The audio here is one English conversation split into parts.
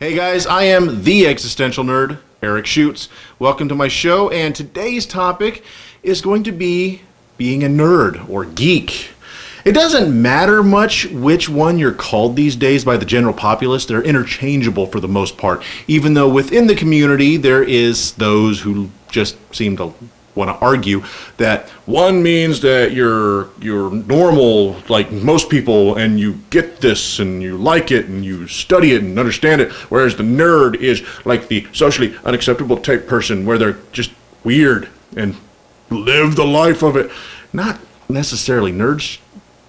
Hey guys, I am the Existential Nerd, Eric Schutz. Welcome to my show, and today's topic is going to be being a nerd or geek. It doesn't matter much which one you're called these days by the general populace. They're interchangeable for the most part, even though within the community there is those who just seem to want to argue that one means that you're normal like most people and you get this and you like it and you study it and understand it, whereas the nerd is like the socially unacceptable type person where they're just weird and live the life of it. Not necessarily. Nerds,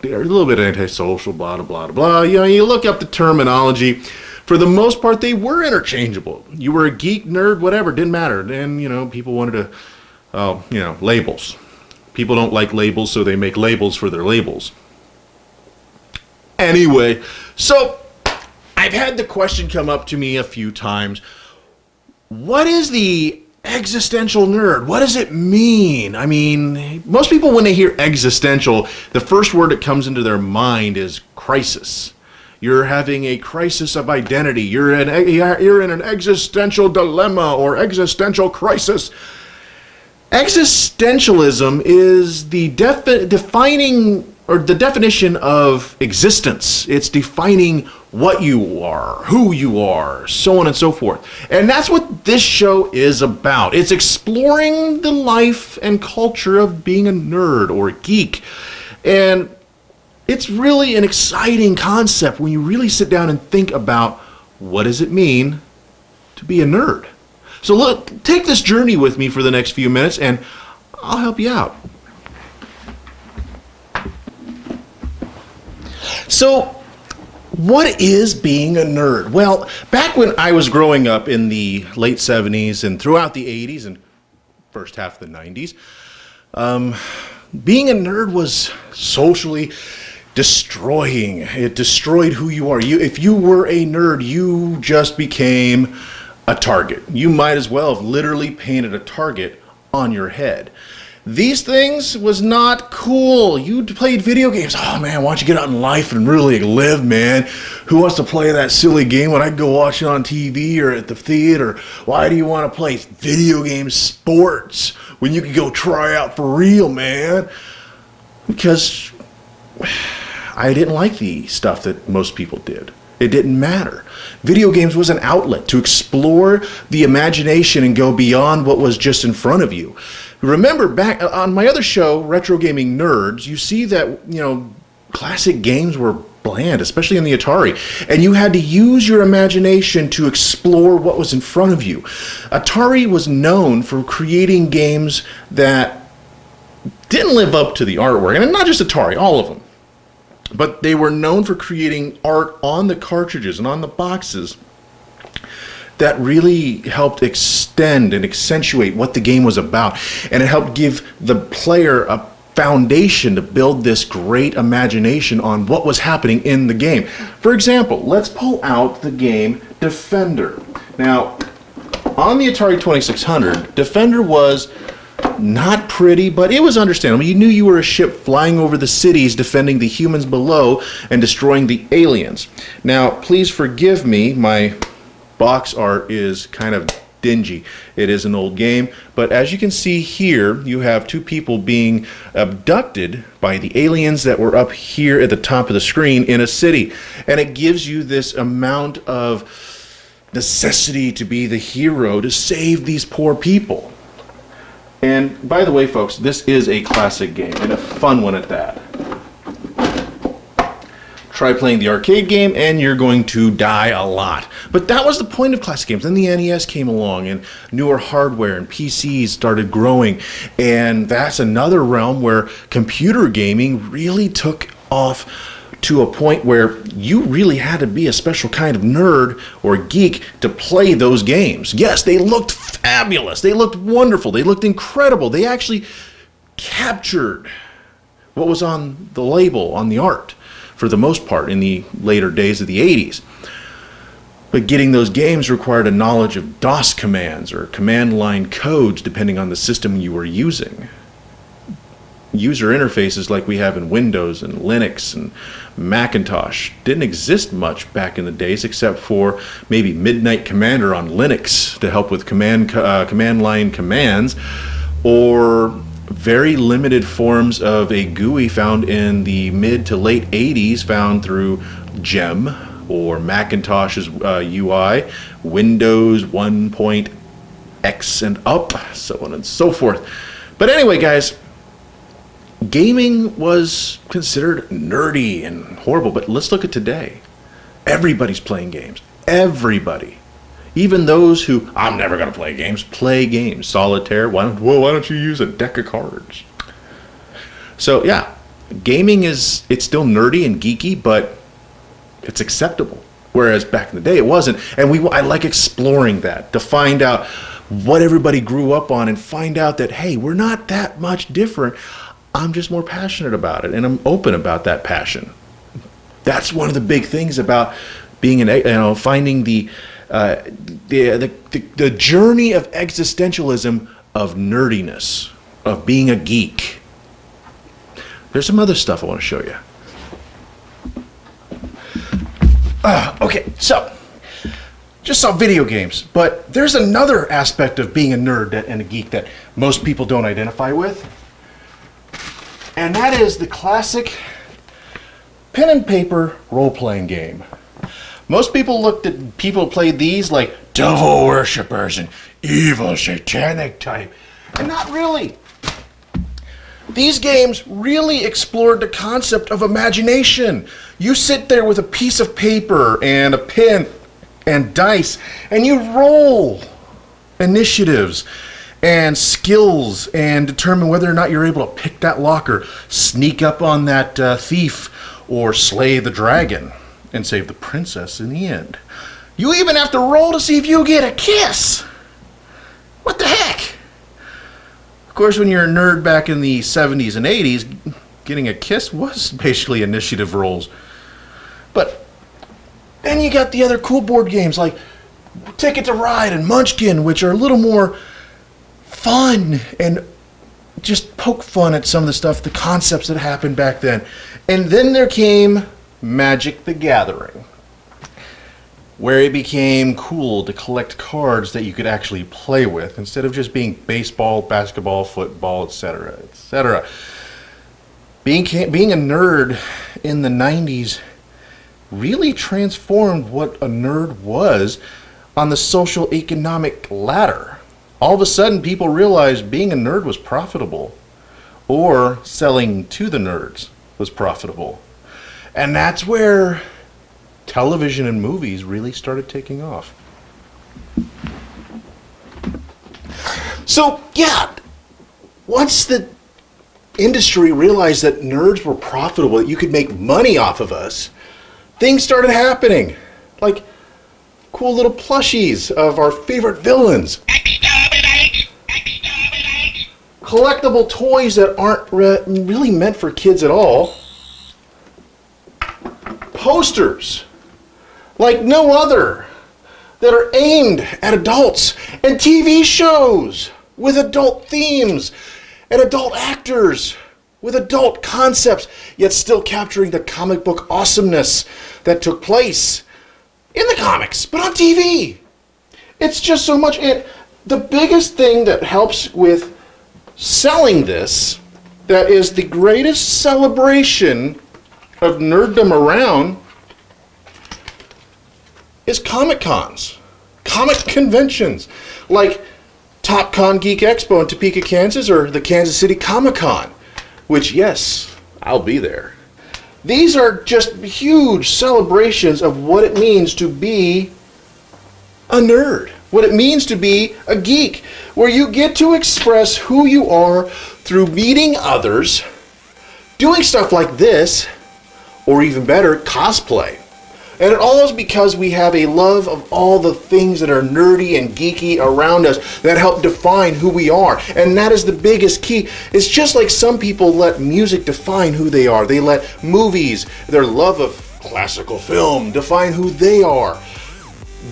they're a little bit antisocial, blah blah blah blah. You know, you look up the terminology. For the most part, they were interchangeable. You were a geek, nerd, whatever, didn't matter. And you know, people wanted to labels. People don't like labels, so they make labels for their labels. Anyway, so I've had the question come up to me a few times. What is the existential nerd? What does it mean? I mean, most people when they hear existential, the first word that comes into their mind is crisis. You're having a crisis of identity. You're in an existential dilemma or existential crisis. Existentialism is the definition of existence. It's defining what you are, who you are, so on and so forth. And that's what this show is about. It's exploring the life and culture of being a nerd or a geek. And it's really an exciting concept when you really sit down and think about what does it mean to be a nerd. So look, take this journey with me for the next few minutes and I'll help you out. So, what is being a nerd? Well, back when I was growing up in the late 70s and throughout the 80s and first half of the 90s, being a nerd was socially destroying. It destroyed who you are. If you were a nerd, you just became a target. You might as well have literally painted a target on your head. These things was not cool. You played video games. Oh man, why don't you get out in life and really live, man? Who wants to play that silly game when I can go watch it on TV or at the theater? Why do you want to play video game sports when you can go try out for real, man? Because I didn't like the stuff that most people did. It didn't matter. Video games was an outlet to explore the imagination and go beyond what was just in front of you. Remember back on my other show, Retro Gaming Nerds, you see that, you know, classic games were bland, especially in the Atari, and you had to use your imagination to explore what was in front of you. Atari was known for creating games that didn't live up to the artwork, and not just Atari, all of them. But they were known for creating art on the cartridges and on the boxes that really helped extend and accentuate what the game was about. And it helped give the player a foundation to build this great imagination on what was happening in the game. For example, let's pull out the game Defender. Now, on the Atari 2600, Defender was not pretty, but it was understandable. You knew you were a ship flying over the cities, defending the humans below and destroying the aliens. Now, please forgive me, my box art is kind of dingy. It is an old game, but as you can see here, you have two people being abducted by the aliens that were up here at the top of the screen in a city. And it gives you this amount of necessity to be the hero to save these poor people. And by the way, folks, this is a classic game, and a fun one at that. Try playing the arcade game, and you're going to die a lot. But that was the point of classic games. Then the NES came along, and newer hardware and PCs started growing. And that's another realm where computer gaming really took off to a point where you really had to be a special kind of nerd or geek to play those games. Yes, they looked fabulous. They looked wonderful. They looked incredible. They actually captured what was on the label, on the art, for the most part in the later days of the 80s. But getting those games required a knowledge of DOS commands or command line codes depending on the system you were using. user interfaces like we have in Windows and Linux and Macintosh didn't exist much back in the days, except for maybe Midnight Commander on Linux to help with command line commands, or very limited forms of a GUI found in the mid to late 80s, found through GEM or Macintosh's UI, Windows 1.x and up, so on and so forth. But anyway, guys, gaming was considered nerdy and horrible, but let's look at today. Everybody's playing games. Everybody. Even those who, I'm never going to play games, play games. Solitaire, why don't you use a deck of cards? So yeah, gaming it's still nerdy and geeky, but it's acceptable. Whereas back in the day it wasn't. And I like exploring that, to find out what everybody grew up on and find out that, hey, we're not that much different. I'm just more passionate about it, and I'm open about that passion. That's one of the big things about being finding the journey of existentialism, of nerdiness, of being a geek. There's some other stuff I want to show you. Okay, so just saw video games, but there's another aspect of being a nerd and a geek that most people don't identify with. And that is the classic pen and paper role-playing game. Most people looked at people who played these like devil worshippers and evil satanic type. And not really. These games really explored the concept of imagination. You sit there with a piece of paper and a pen and dice, and you roll initiatives and skills and determine whether or not you're able to pick that lock or sneak up on that thief or slay the dragon and save the princess in the end. You even have to roll to see if you get a kiss. What the heck? Of course, when you're a nerd back in the 70s and 80s, getting a kiss was basically initiative rolls. But then you got the other cool board games like Ticket to Ride and Munchkin, which are a little more fun and just poke fun at some of the stuff, the concepts that happened back then. And then there came Magic the Gathering, where it became cool to collect cards that you could actually play with instead of just being baseball, basketball, football, etc., etc. Being a nerd in the 90s really transformed what a nerd was on the social economic ladder. All of a sudden, people realized being a nerd was profitable, or selling to the nerds was profitable. And that's where television and movies really started taking off. So, yeah, once the industry realized that nerds were profitable, that you could make money off of us, things started happening. Like cool little plushies of our favorite villains. Collectible toys that aren't really meant for kids at all. Posters like no other that are aimed at adults, and TV shows with adult themes and adult actors with adult concepts, yet still capturing the comic book awesomeness that took place in the comics, but on TV. It's just so much. The biggest thing that helps with selling this, that is the greatest celebration of nerddom around, is Comic Cons, comic conventions, like TopCon Geek Expo in Topeka, Kansas, or the Kansas City Comic Con, which, yes, I'll be there. These are just huge celebrations of what it means to be a nerd, what it means to be a geek, where you get to express who you are through meeting others, doing stuff like this, or even better, cosplay. And it all is because we have a love of all the things that are nerdy and geeky around us that help define who we are. And that is the biggest key. It's just like some people let music define who they are. They let movies, their love of classical film, define who they are.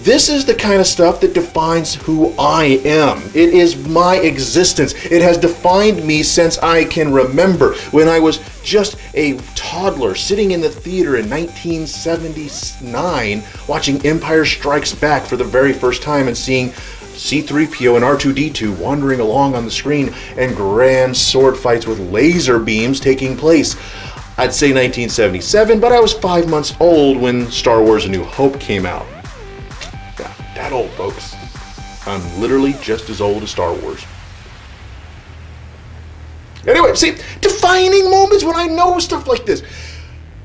This is the kind of stuff that defines who I am. It is my existence. It has defined me since I can remember. When I was just a toddler sitting in the theater in 1979 watching Empire Strikes Back for the very first time and seeing C-3PO and R2-D2 wandering along on the screen and grand sword fights with laser beams taking place. I'd say 1977, but I was 5 months old when Star Wars A New Hope came out. Yeah, that old, folks. I'm literally just as old as Star Wars. Anyway, see, defining moments when I know stuff like this.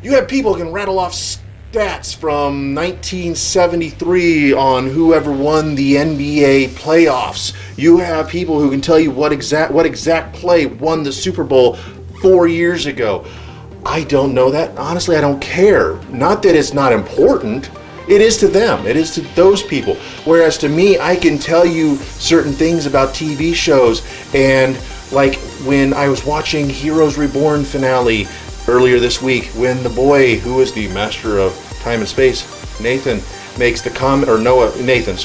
You have people who can rattle off stats from 1973 on whoever won the NBA playoffs. You have people who can tell you what exact play won the Super Bowl 4 years ago. I don't know that. Honestly, I don't care. Not that it's not important. It is to them. It is to those people. Whereas to me, I can tell you certain things about TV shows. And like when I was watching Heroes Reborn finale earlier this week, when the boy who is the master of time and space, Nathan, makes the comment, or Nathan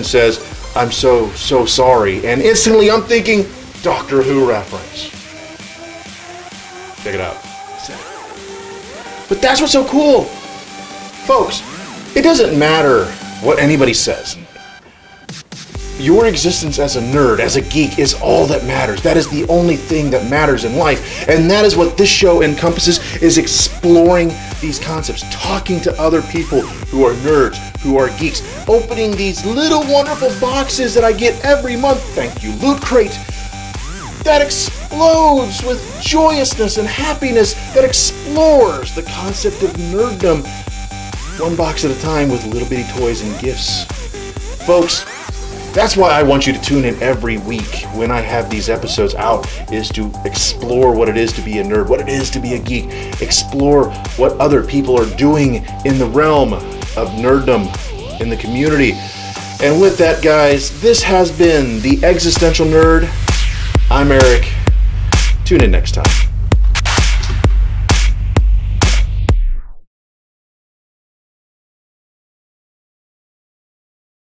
says, "I'm so sorry." And instantly I'm thinking, Doctor Who reference. Check it out. But that's what's so cool. Folks, it doesn't matter what anybody says. Your existence as a nerd, as a geek, is all that matters. That is the only thing that matters in life. And that is what this show encompasses, is exploring these concepts, talking to other people who are nerds, who are geeks, opening these little wonderful boxes that I get every month. Thank you, Loot Crate. That explodes with joyousness and happiness, that explores the concept of nerddom, one box at a time with little bitty toys and gifts. Folks, that's why I want you to tune in every week when I have these episodes out, is to explore what it is to be a nerd, what it is to be a geek, explore what other people are doing in the realm of nerddom in the community. And with that, guys, this has been the Existential Nerd. I'm Eric. Tune in next time.